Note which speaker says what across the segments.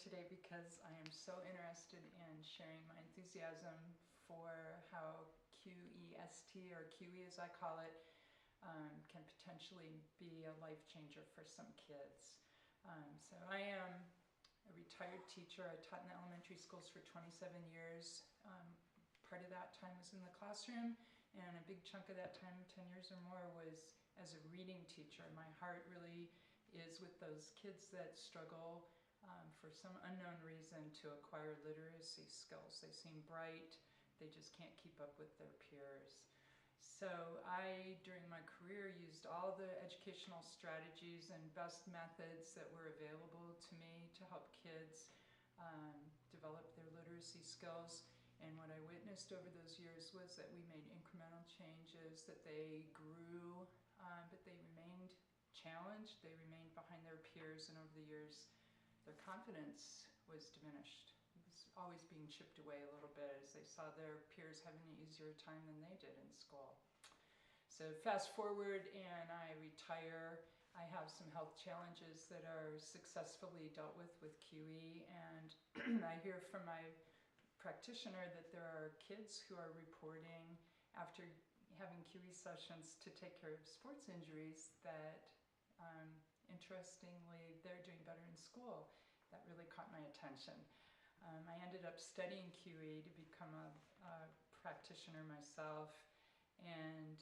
Speaker 1: today because I am so interested in sharing my enthusiasm for how QEST, or QE as I call it, can potentially be a life changer for some kids. So I am a retired teacher. I taught in the elementary schools for 27 years. Part of that time was in the classroom, and a big chunk of that time, 10 years or more, was as a reading teacher. My heart really is with those kids that struggle for some unknown reason to acquire literacy skills. They seem bright, they just can't keep up with their peers. So I, during my career, used all the educational strategies and best methods that were available to me to help kids develop their literacy skills. And what I witnessed over those years was that we made incremental changes, that they grew, but they remained challenged, they remained behind their peers, and over the years their confidence was diminished. It was always being chipped away a little bit as they saw their peers having an easier time than they did in school. So fast forward and I retire. I have some health challenges that are successfully dealt with QE, and I hear from my practitioner that there are kids who are reporting after having QE sessions to take care of sports injuries that interestingly they're doing better in school. That really caught my attention. I ended up studying QE to become a practitioner myself, and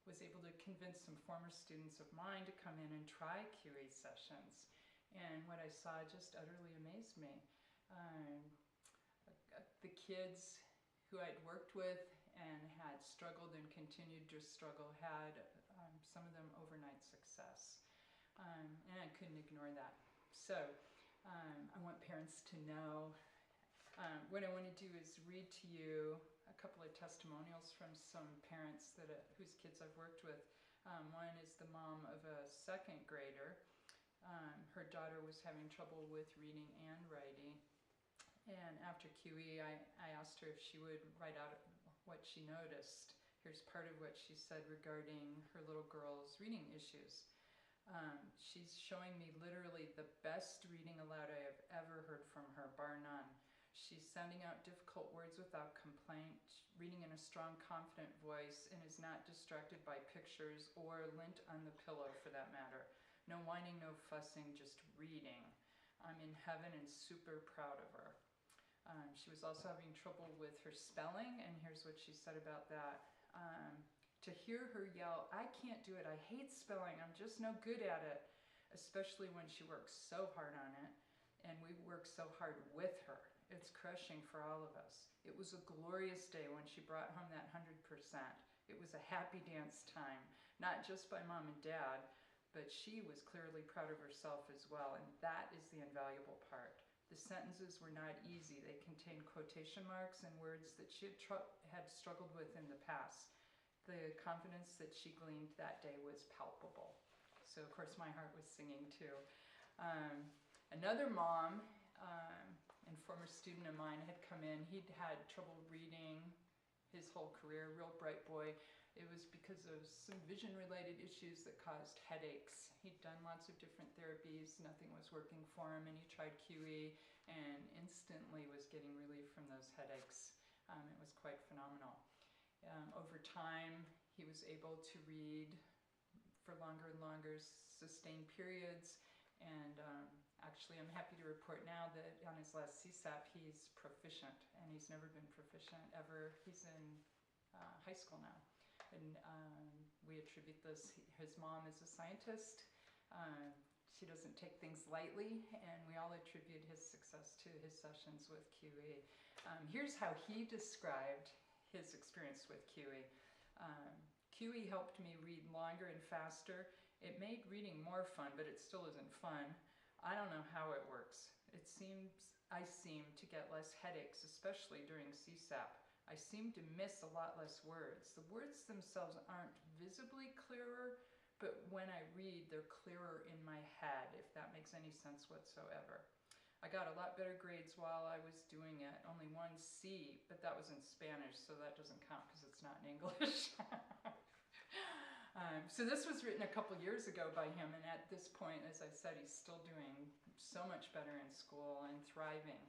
Speaker 1: was able to convince some former students of mine to come in and try QE sessions. And what I saw just utterly amazed me. The kids who I'd worked with and had struggled and continued to struggle had, some of them, overnight success. And I couldn't ignore that. So I want parents to know. What I want to do is read to you a couple of testimonials from some parents whose kids I've worked with. One is the mom of a second grader. Her daughter was having trouble with reading and writing. And after QE, I asked her if she would write out what she noticed. Here's part of what she said regarding her little girl's reading issues. She's showing me literally the best reading aloud I have ever heard from her, bar none. She's sending out difficult words without complaint, reading in a strong, confident voice, and is not distracted by pictures or lint on the pillow for that matter. No whining, no fussing, just reading. I'm in heaven and super proud of her. She was also having trouble with her spelling, and here's what she said about that. To hear her yell, "I can't do it, I hate spelling, I'm just no good at it," especially when she works so hard on it, and we work so hard with her. It's crushing for all of us. It was a glorious day when she brought home that 100%. It was a happy dance time, not just by mom and dad, but she was clearly proud of herself as well, and that is the invaluable part. The sentences were not easy. They contained quotation marks and words that she had struggled with in the past. The confidence that she gleaned that day was palpable. So of course my heart was singing too. Another mom and former student of mine had come in. He'd had trouble reading his whole career, real bright boy. It was because of some vision-related issues that caused headaches. He'd done lots of different therapies, nothing was working for him, and he tried QE and instantly was getting relief from those headaches. It was quite phenomenal. Over time, he was able to read for longer and longer, sustained periods, and actually I'm happy to report now that on his last CSAP he's proficient, and he's never been proficient ever. He's in high school now, and we attribute this, his mom is a scientist. She doesn't take things lightly, and we all attribute his success to his sessions with QE. Here's how he described his experience with QE. QE helped me read longer and faster. It made reading more fun, but it still isn't fun. I don't know how it works. It seems I seem to get less headaches, especially during CSAP. I seem to miss a lot less words. The words themselves aren't visibly clearer, but when I read, they're clearer in my head, if that makes any sense whatsoever. I got a lot better grades while I was doing it, only one C, but that was in Spanish, so that doesn't count because it's not in English. So this was written a couple years ago by him, and at this point, as I said, he's still doing so much better in school and thriving.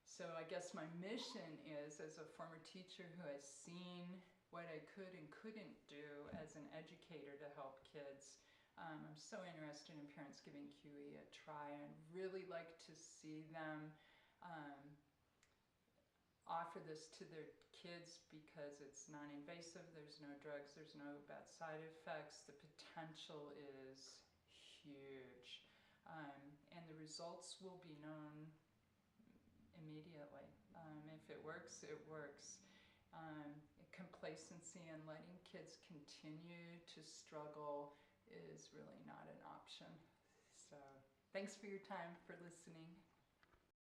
Speaker 1: So I guess my mission is, as a former teacher who has seen what I could and couldn't do as an educator to help kids, I'm so interested in parents giving QE a try, and really like to see them offer this to their kids because it's non-invasive, there's no drugs, there's no bad side effects, the potential is huge, and the results will be known immediately. If it works, it works. Complacency and letting kids continue to struggle is really not an option. So thanks for your time, for listening.